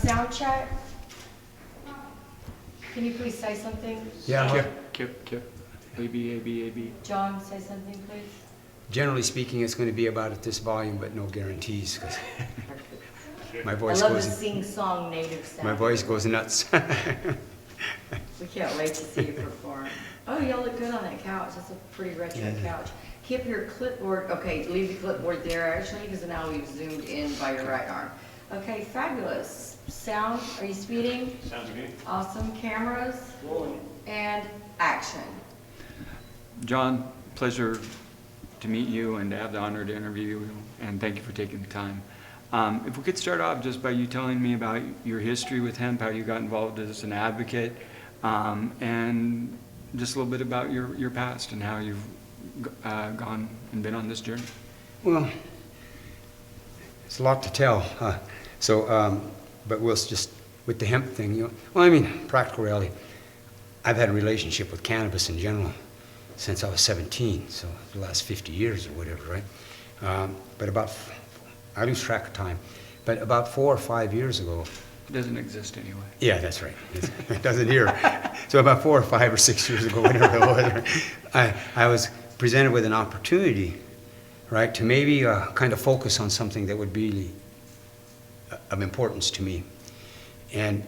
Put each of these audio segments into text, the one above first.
sound check. Can you please say something? Yeah. Kip. A-B. John, say something, please. Generally speaking, it's going to be about at this volume, but no guarantees, because my I voice love the goes, sing-song native sound. my voice goes nuts. We can't wait to see you perform. Oh, y'all look good on that couch. That's a pretty retro couch. Keep your clipboard, okay, leave the clipboard there actually, because now we've zoomed in by your right arm. Okay, fabulous. Sound, are you speeding? Sounds good. Awesome. Cameras? Rolling. And action. John, pleasure to meet you and to have the honor to interview you, and thank you for taking the time. If we could start off just by you telling me about your history with hemp, how you got involved as an advocate, and just a little bit about your past and how you've gone and been on this journey. Well, it's a lot to tell. But we'll just, with the hemp thing, well, I mean, practical reality, I've had a relationship with cannabis in general since I was 17, so the last 50 years or whatever, right? But I lose track of time, but about 4 or 5 years ago. It doesn't exist anyway. Yeah, that's right. It doesn't here. So about 4 or 5 or 6 years ago, whatever it was, I was presented with an opportunity, right, to maybe kind of focus on something that would be of importance to me. And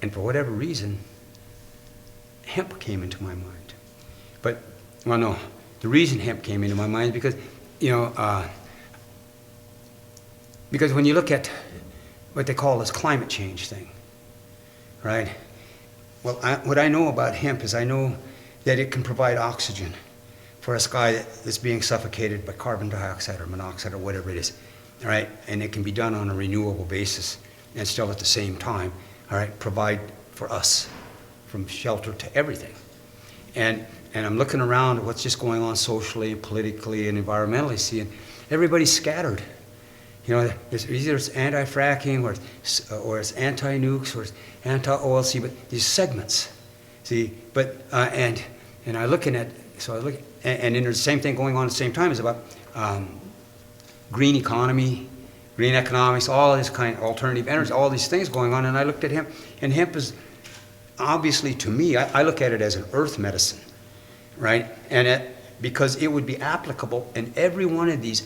and for whatever reason, hemp came into my mind. But, well, no, the reason hemp came into my mind is because, because when you look at what they call this climate change thing, right? Well, what I know about hemp is I know that it can provide oxygen for a sky that's being suffocated by carbon dioxide or monoxide or whatever it is, all right? And it can be done on a renewable basis and still at the same time, all right, provide for us from shelter to everything. And I'm looking around at what's just going on socially, politically, and environmentally, seeing everybody's scattered. Either it's anti-fracking or it's anti-nukes or it's anti-OLC, but these segments, see. But and I looking at and then there's the same thing going on at the same time is about green economy, green economics, all this kind of alternative energy, all these things going on. And I looked at hemp, and hemp is obviously, to me, I look at it as an earth medicine, right? And because it would be applicable in every one of these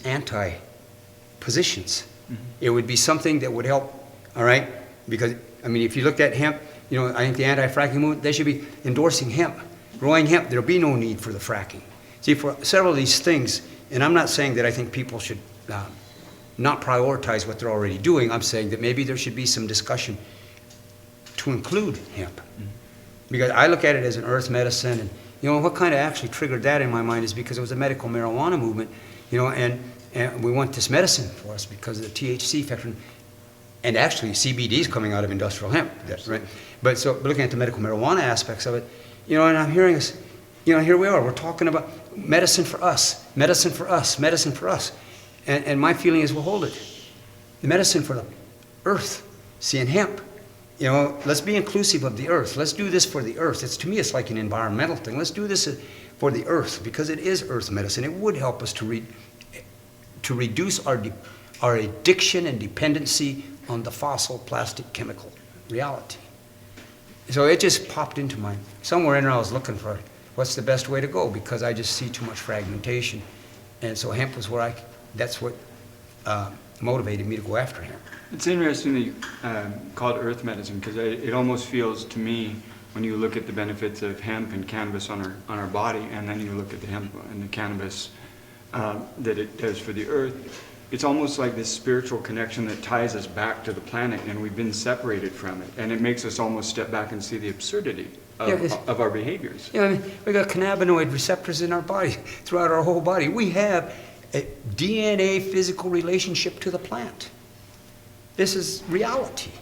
positions. Mm-hmm. It would be something that would help, all right? Because, I mean, if you looked at hemp, I think the anti-fracking movement, they should be endorsing hemp, growing hemp. There'll be no need for the fracking. See, for several of these things, and I'm not saying that I think people should not prioritize what they're already doing. I'm saying that maybe there should be some discussion to include hemp. Mm-hmm. Because I look at it as an earth medicine, and, what kind of actually triggered that in my mind is because it was a medical marijuana movement, and we want this medicine for us because of the THC factor. And actually, CBD is coming out of industrial hemp, right? But looking at the medical marijuana aspects of it, and I'm hearing us, here we are, we're talking about medicine for us, medicine for us, medicine for us. And my feeling is, well, hold it. The medicine for the earth, seeing hemp. Let's be inclusive of the earth. Let's do this for the earth. To me, it's like an environmental thing. Let's do this for the earth because it is earth medicine. It would help us to reduce our addiction and dependency on the fossil plastic chemical reality. So it just popped into mind. Somewhere in there I was looking for what's the best way to go because I just see too much fragmentation. And so hemp was that's what motivated me to go after hemp. It's interesting that you call it earth medicine because it almost feels to me when you look at the benefits of hemp and cannabis on our body and then you look at the hemp and the cannabis that it does for the earth, it's almost like this spiritual connection that ties us back to the planet and we've been separated from it. And it makes us almost step back and see the absurdity of our behaviors. We got cannabinoid receptors in our body, throughout our whole body. We have a DNA physical relationship to the plant. This is reality,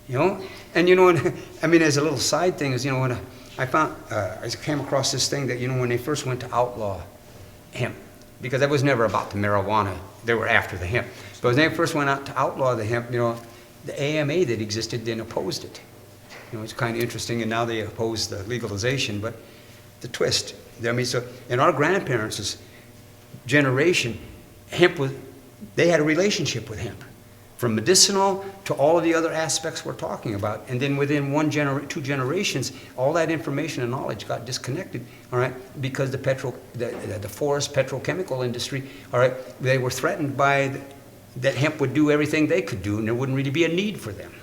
And, as a little side thing is, when I found, I came across this thing that, when they first went to outlaw hemp, because that was never about the marijuana. They were after the hemp. But when they first went out to outlaw the hemp, the AMA that existed then opposed it. It's kind of interesting, and now they oppose the legalization, but the twist. So in our grandparents' generation, hemp they had a relationship with hemp from medicinal to all of the other aspects we're talking about. And then within two generations, all that information and knowledge got disconnected, all right, because the forest petrochemical industry, all right, they were threatened by that hemp would do everything they could do, and there wouldn't really be a need for them.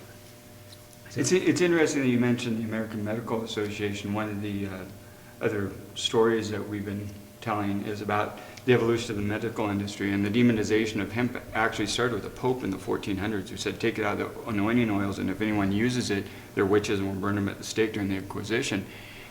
It's interesting that you mentioned the American Medical Association. One of the other stories that we've been telling is about the evolution of the medical industry, and the demonization of hemp actually started with the Pope in the 1400s, who said take it out of the anointing oils, and if anyone uses it, they're witches and we'll burn them at the stake during the Inquisition.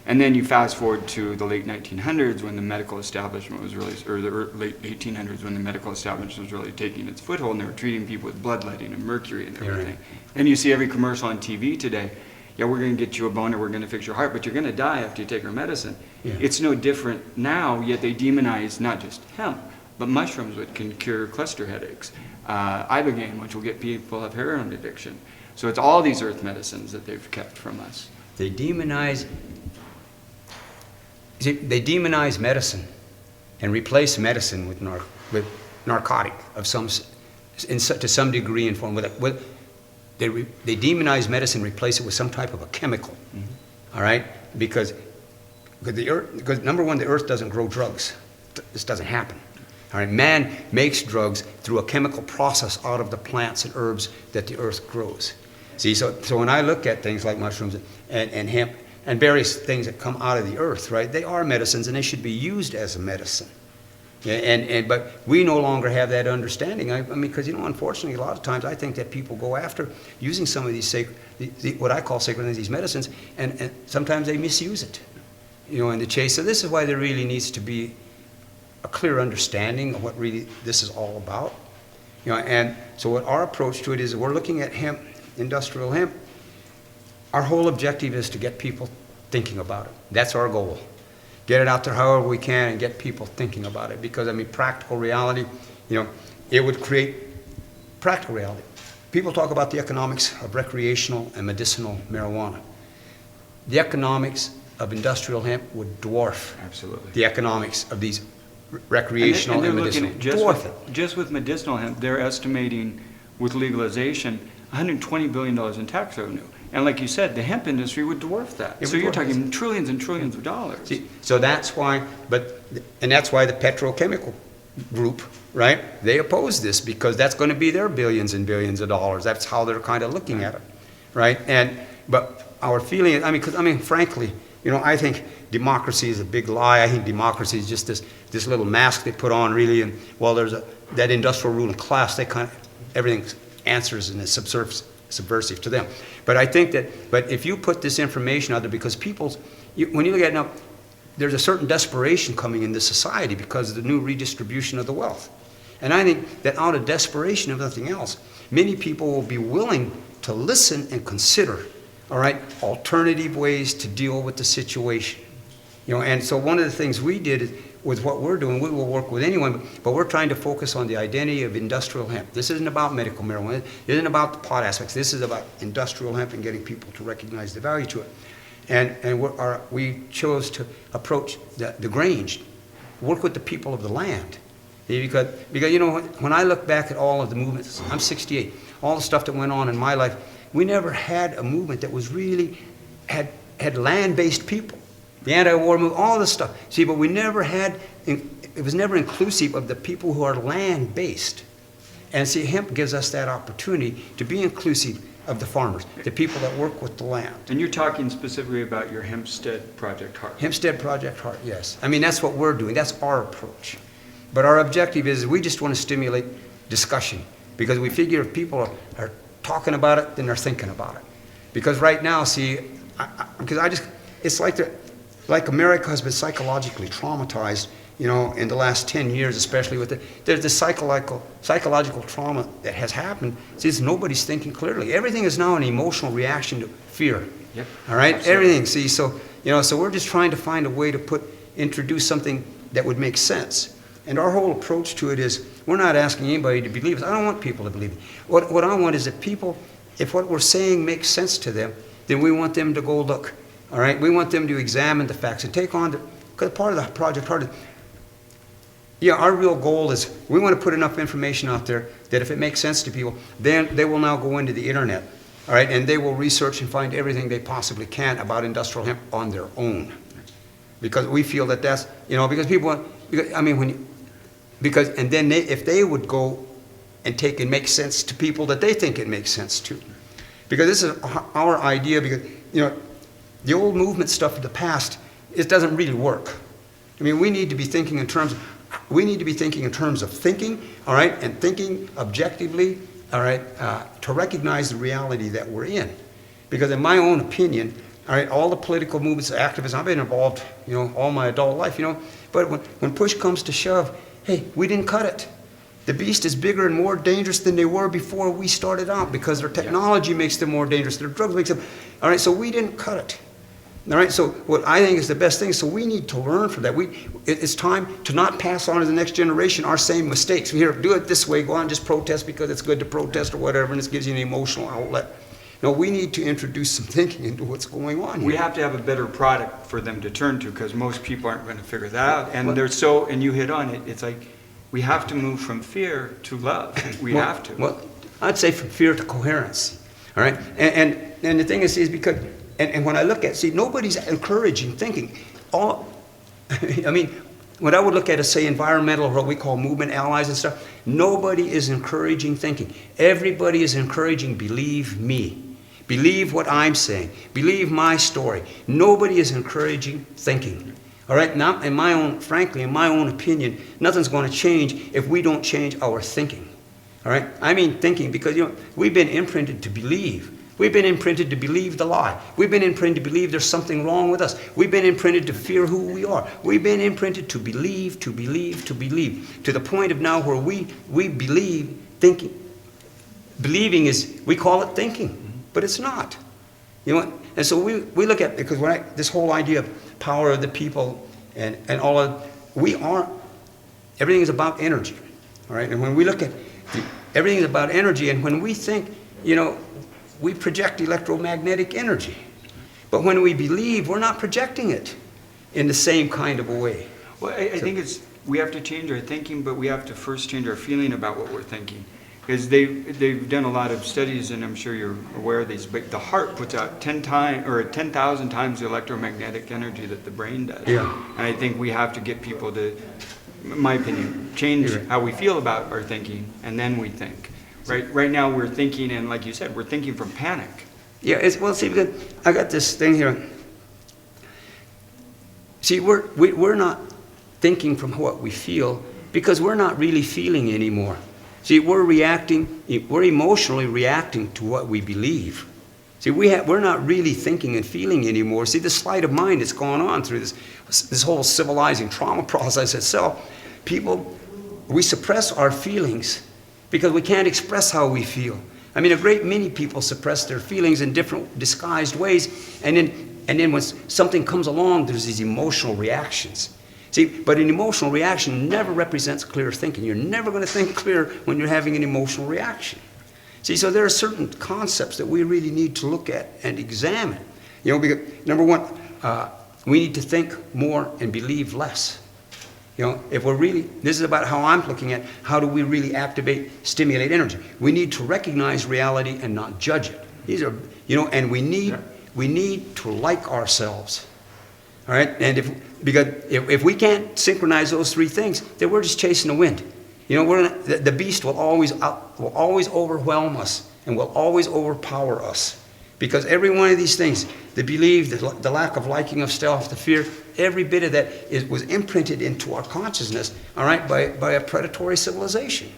And then you fast forward to the late 1900s when the medical establishment was really, or the late 1800s when the medical establishment was really taking its foothold, and they were treating people with bloodletting and mercury and everything. And you see every commercial on TV today, yeah, we're going to get you a boner, we're going to fix your heart, but you're going to die after you take our medicine. Yeah. It's no different now, yet they demonize not just hemp, but mushrooms, which can cure cluster headaches, ibogaine, which will get people of heroin addiction. So it's all these earth medicines that they've kept from us. They demonize medicine and replace medicine with narcotic of to some degree and form. They demonize medicine, replace it with some type of a chemical, all right? Because number one, the earth doesn't grow drugs. This doesn't happen. All right, man makes drugs through a chemical process out of the plants and herbs that the earth grows. See, so when I look at things like mushrooms and hemp and various things that come out of the earth, right, they are medicines and they should be used as a medicine. Yeah, but we no longer have that understanding. I mean, because, unfortunately, a lot of times I think that people go after using some of these what I call sacred, these medicines, and sometimes they misuse it, in the chase. So this is why there really needs to be a clear understanding of what really this is all about. And so what our approach to it is, we're looking at hemp, industrial hemp. Our whole objective is to get people thinking about it. That's our goal. Get it out there however we can and get people thinking about it. Because, practical reality, it would create practical reality. People talk about the economics of recreational and medicinal marijuana. The economics of industrial hemp would dwarf the economics of these recreational and medicinal. Just with medicinal hemp, they're estimating with legalization $120 billion in tax revenue. And like you said, the hemp industry would dwarf that. So you're talking trillions and trillions of dollars. See, so that's why, that's why the petrochemical group, right, they oppose this, because that's going to be their billions and billions of dollars. That's how they're kind of looking at it, right? But our feeling, frankly, I think democracy is a big lie. I think democracy is just this little mask they put on, really. And while there's that industrial ruling class, they kind of, everything answers and is subversive to them. But I think but if you put this information out there, because when you look at it now, there's a certain desperation coming in this society because of the new redistribution of the wealth. And I think that out of desperation, if nothing else, many people will be willing to listen and consider, all right, alternative ways to deal with the situation. And so one of the things we did with what we're doing, we will work with anyone, but we're trying to focus on the identity of industrial hemp. This isn't about medical marijuana. It isn't about the pot aspects. This is about industrial hemp and getting people to recognize the value to it. And we chose to approach the Grange, work with the people of the land. Because when I look back at all of the movements, I'm 68, all the stuff that went on in my life, we never had a movement that was really, had land-based people. The anti-war movement, all this stuff. See, but we never had, it was never inclusive of the people who are land-based. And see, hemp gives us that opportunity to be inclusive of the farmers, the people that work with the land. And you're talking specifically about your Hempstead Project Heart. Hempstead Project Heart, yes. That's what we're doing. That's our approach. But our objective is we just want to stimulate discussion, because we figure if people are talking about it, then they're thinking about it. Because right now, see, it's like America has been psychologically traumatized, in the last 10 years, especially there's this psychological trauma that has happened since nobody's thinking clearly. Everything is now an emotional reaction to fear. Yep. All right? Absolutely. Everything. See, so we're just trying to find a way to introduce something that would make sense. And our whole approach to it is, we're not asking anybody to believe us. I don't want people to believe me. What I want is that people, if what we're saying makes sense to them, then we want them to go look. All right, we want them to examine the facts and take on because part of the Project Heart is Yeah, our real goal is we want to put enough information out there that if it makes sense to people, then they will now go into the internet, all right, and they will research and find everything they possibly can about industrial hemp on their own. Because we feel that that's, because people, because, I mean, and then if they would go and take and make sense to people that they think it makes sense to. Because this is our idea, because, the old movement stuff of the past, it doesn't really work. I mean, we need to be thinking in terms of thinking, all right, and thinking objectively, all right, to recognize the reality that we're in. Because in my own opinion, all right, all the political movements, activists, I've been involved, all my adult life, but when push comes to shove, hey, we didn't cut it. The beast is bigger and more dangerous than they were before we started out because their technology makes them more dangerous, their drugs makes them, all right, so we didn't cut it. All right, so what I think is the best thing, so we need to learn from that. It's time to not pass on to the next generation our same mistakes. Here, do it this way, go on, just protest because it's good to protest or whatever, and this gives you an emotional outlet. No, we need to introduce some thinking into what's going on here. We have to have a better product for them to turn to because most people aren't going to figure that out. And and you hit on it, it's like we have to move from fear to love. We have to. Well, I'd say from fear to coherence. All right, and the thing is because. And when I look at, nobody's encouraging thinking. I mean, when I would look at, say, environmental, or what we call movement allies and stuff, nobody is encouraging thinking. Everybody is encouraging, believe me. Believe what I'm saying. Believe my story. Nobody is encouraging thinking. All right, now, frankly, in my own opinion, nothing's going to change if we don't change our thinking. All right, I mean thinking because, we've been imprinted to believe. We've been imprinted to believe the lie. We've been imprinted to believe there's something wrong with us. We've been imprinted to fear who we are. We've been imprinted to believe, to the point of now where we believe thinking. Believing is, we call it thinking, but it's not. And so we look at, because this whole idea of power of the people and all of, everything is about energy, all right? And when we look at, everything is about energy, and when we think, we project electromagnetic energy. But when we believe, we're not projecting it in the same kind of a way. Well, I think we have to change our thinking, but we have to first change our feeling about what we're thinking. Because they've done a lot of studies, and I'm sure you're aware of these, but the heart puts out 10,000 times the electromagnetic energy that the brain does. Yeah. And I think we have to get people to, in my opinion, change how we feel about our thinking, and then we think. Right now we're thinking, and like you said, we're thinking from panic. Yeah, because I got this thing here. See, we're not thinking from what we feel because we're not really feeling anymore. See, we're emotionally reacting to what we believe. See, we're not really thinking and feeling anymore. See, the sleight of mind that's gone on through this whole civilizing trauma process itself, we suppress our feelings because we can't express how we feel. I mean, a great many people suppress their feelings in different disguised ways, and then when something comes along, there's these emotional reactions. See, but an emotional reaction never represents clear thinking. You're never going to think clear when you're having an emotional reaction. See, so there are certain concepts that we really need to look at and examine. Because number one, we need to think more and believe less. If we're really, this is about how I'm looking at how do we really stimulate energy. We need to recognize reality and not judge it. These are, and we need to like ourselves. All right, and if we can't synchronize those three things, then we're just chasing the wind. The beast will always overwhelm us and will always overpower us. Because every one of these things, the belief, the lack of liking of self, the fear, every bit of that was imprinted into our consciousness, all right, by a predatory civilization.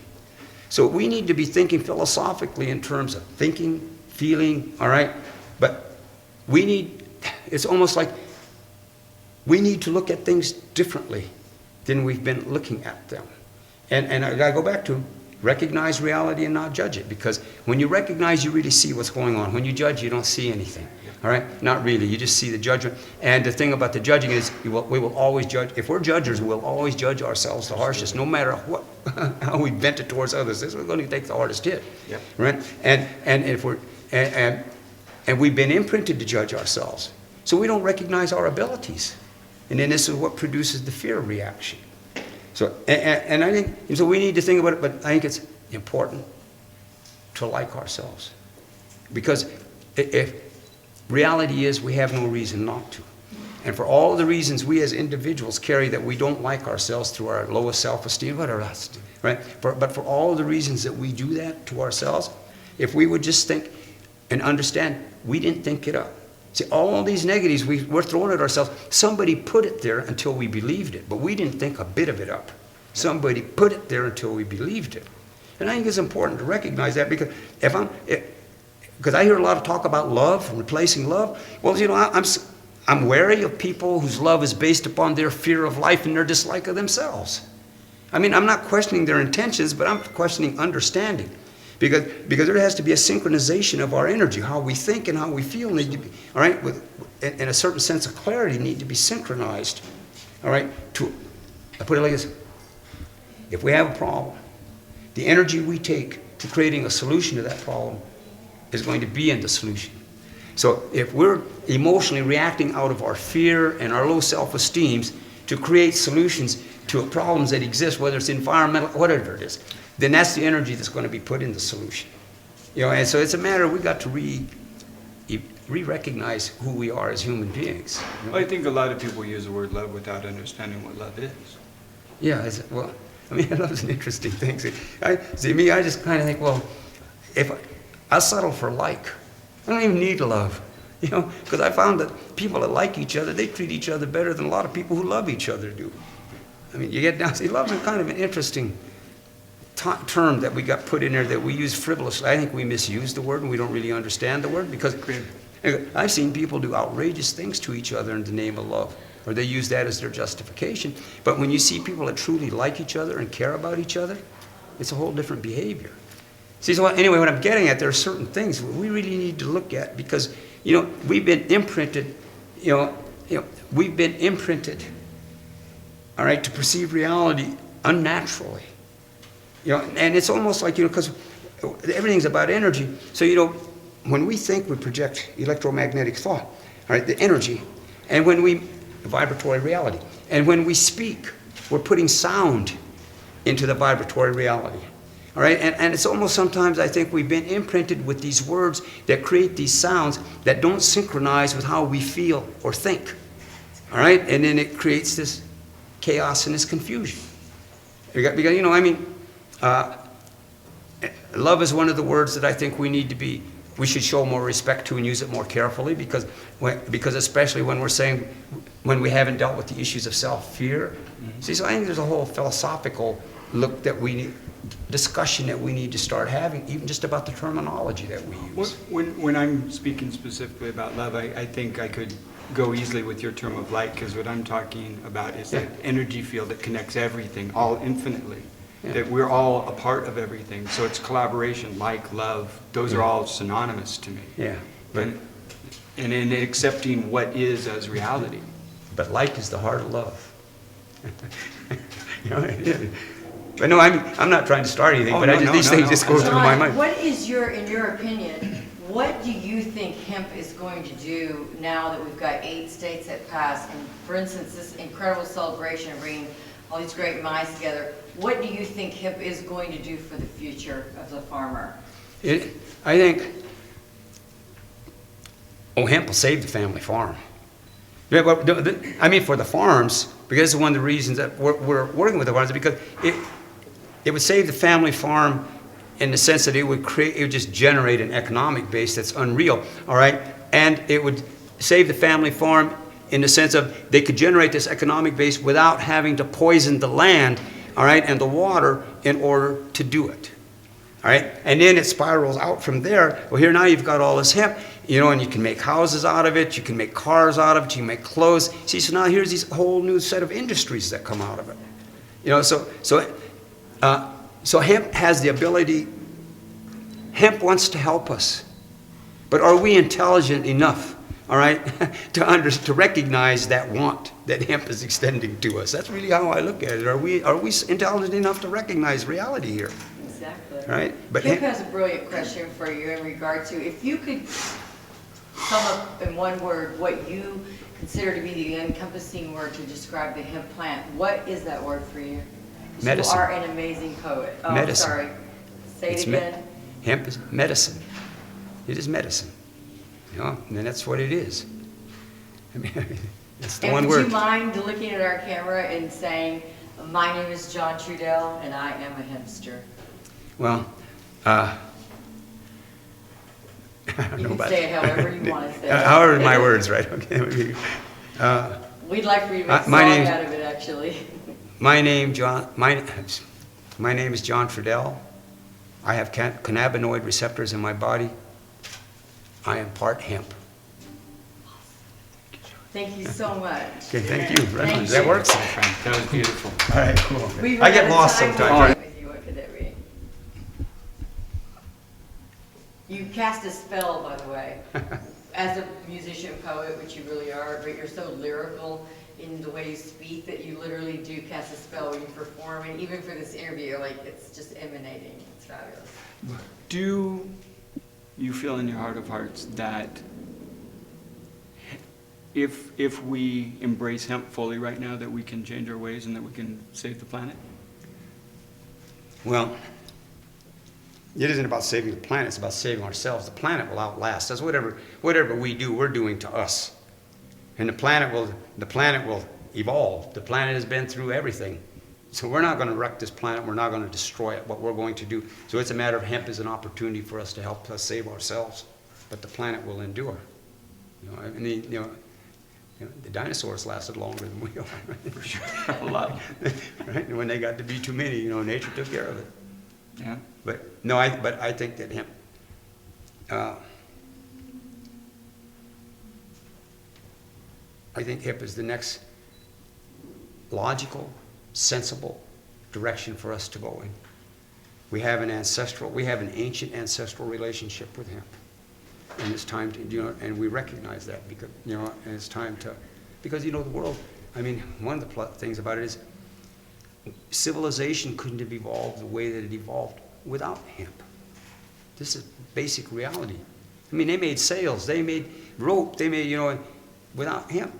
So we need to be thinking philosophically in terms of thinking, feeling, all right, but it's almost like we need to look at things differently than we've been looking at them. And I go back to recognize reality and not judge it, because when you recognize, you really see what's going on. When you judge, you don't see anything. All right? Not really. You just see the judgment. And the thing about the judging is we will always judge. If we're judges, we'll always judge ourselves the harshest, no matter how we bent it towards others. This is going to take the hardest hit. Yep. Right? And we've been imprinted to judge ourselves. So we don't recognize our abilities. And then this is what produces the fear reaction. So, and I think, and so we need to think about it, but I think it's important to like ourselves. Because if reality is we have no reason not to. And for all the reasons we as individuals carry that we don't like ourselves through our lowest self-esteem, whatever else, right? But for all the reasons that we do that to ourselves, if we would just think and understand, we didn't think it up. See, all these negatives we're throwing at ourselves, somebody put it there until we believed it, but we didn't think a bit of it up. Somebody put it there until we believed it. And I think it's important to recognize that, because because I hear a lot of talk about love and replacing love. Well, you know, I'm wary of people whose love is based upon their fear of life and their dislike of themselves. I mean, I'm not questioning their intentions, but I'm questioning understanding. Because there has to be a synchronization of our energy. How we think and how we feel need to be, all right, in a certain sense of clarity, need to be synchronized. All right, I put it like this. If we have a problem, the energy we take to creating a solution to that problem is going to be in the solution. So if we're emotionally reacting out of our fear and our low self-esteems to create solutions to problems that exist, whether it's environmental, whatever it is, then that's the energy that's going to be put in the solution. You know, and so it's a matter, we got to re-recognize who we are as human beings. You know? I think a lot of people use the word love without understanding what love is. Yeah, well, I mean, love's an interesting thing. I just kind of think, well, if I'll settle for like. I don't even need love, you know, because I found that people that like each other, they treat each other better than a lot of people who love each other do. I mean, you get down, see, love's kind of an interesting term that we got put in there that we use frivolously. I think we misuse the word and we don't really understand the word, because I've seen people do outrageous things to each other in the name of love, or they use that as their justification. But when you see people that truly like each other and care about each other, it's a whole different behavior. See, so anyway, what I'm getting at, there are certain things we really need to look at, because, you know, we've been imprinted, we've been imprinted, all right, to perceive reality unnaturally. You know, and it's almost like, you know, because everything's about energy. So, you know, when we think, we project electromagnetic thought, all right, the energy, and when we, vibratory reality, and when we speak, we're putting sound into the vibratory reality. All right, and it's almost sometimes I think we've been imprinted with these words that create these sounds that don't synchronize with how we feel or think. All right, and then it creates this chaos and this confusion. Because, you know, I mean, love is one of the words that I think we should show more respect to and use it more carefully, because especially when we're saying, when we haven't dealt with the issues of self-fear. Mm-hmm. See, so I think there's a whole philosophical look that discussion that we need to start having, even just about the terminology that we use. When I'm speaking specifically about love, I think I could go easily with your term of light, because what I'm talking about is that energy field that connects everything, all infinitely. Yeah. That we're all a part of everything. So it's collaboration, like, love, those are all synonymous to me. Yeah. And in accepting what is as reality. But like is the heart of love. You know, but no, I'm not trying to start anything, these things just go through my mind. What is in your opinion, what do you think hemp is going to do now that we've got 8 states that passed, and for instance, this incredible celebration of bringing all these great minds together? What do you think hemp is going to do for the future of the farmer? I think, hemp will save the family farm. Yeah, but I mean, for the farms, because it's one of the reasons that we're working with the farms, because it would save the family farm in the sense that it would just generate an economic base that's unreal, all right? And it would save the family farm in the sense of they could generate this economic base without having to poison the land, all right, and the water in order to do it, all right? And then it spirals out from there. Well, here now you've got all this hemp, you know, and you can make houses out of it, you can make cars out of it, you can make clothes. See, so now here's this whole new set of industries that come out of it. You know, so hemp has the ability, hemp wants to help us. But are we intelligent enough, all right, to recognize that want that hemp is extending to us? That's really how I look at it. Are we intelligent enough to recognize reality here? Exactly. Right? But Kip has a brilliant question for you in regard to, if you could sum up in one word what you consider to be the encompassing word to describe the hemp plant, what is that word for you? Medicine. You are an amazing poet. Oh, Medicine. sorry. Say It's it again. hemp is medicine. It is medicine. You know, and that's what it is. I mean, it's the And one would you word. mind looking at our camera and saying, "My name is John Trudell, and I am a hempster"? Well, I don't You know can about say it however you want to say it. however my words, right? Okay. We'd like for you to make a my song name- out of it, actually. My name is John Trudell. I have cannabinoid receptors in my body. I am part hemp. Thank you so much. Okay, thank you. Thank That you. works. My friend, that was beautiful. All right, cool. We I ran get out of lost time sometimes. with you. What could that be? You cast a spell, by the way, as a musician, poet, which you really are, but you're so lyrical in the way you speak that you literally do cast a spell when you perform, and even for this interview, like, it's just emanating. It's fabulous. Do you feel in your heart of hearts that if we embrace hemp fully right now, that we can change our ways and that we can save the planet? Well, it isn't about saving the planet, it's about saving ourselves. The planet will outlast us. Whatever we do, we're doing to us. And the planet will evolve. The planet has been through everything. So we're not going to wreck this planet, we're not going to destroy it. What we're going to do, so it's a matter of hemp is an opportunity for us to help us save ourselves. But the planet will endure. You know, I mean, the dinosaurs lasted longer than we are. For sure, a lot. Right? And when they got to be too many, nature took care of it. Yeah. But no, I think that hemp. I think hemp is the next logical, sensible direction for us to go in. We have an ancient ancestral relationship with hemp, and it's time to, and we recognize that because, and it's time to, because the world. I mean, one of the things about it is civilization couldn't have evolved the way that it evolved without hemp. This is basic reality. I mean, they made sails, they made rope, they made, without hemp.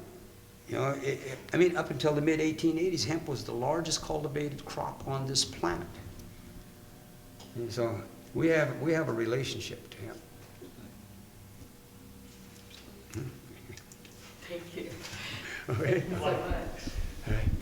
I mean, up until the mid-1880s, hemp was the largest cultivated crop on this planet. And so we have a relationship to hemp. Thank you. Okay? So much. All right.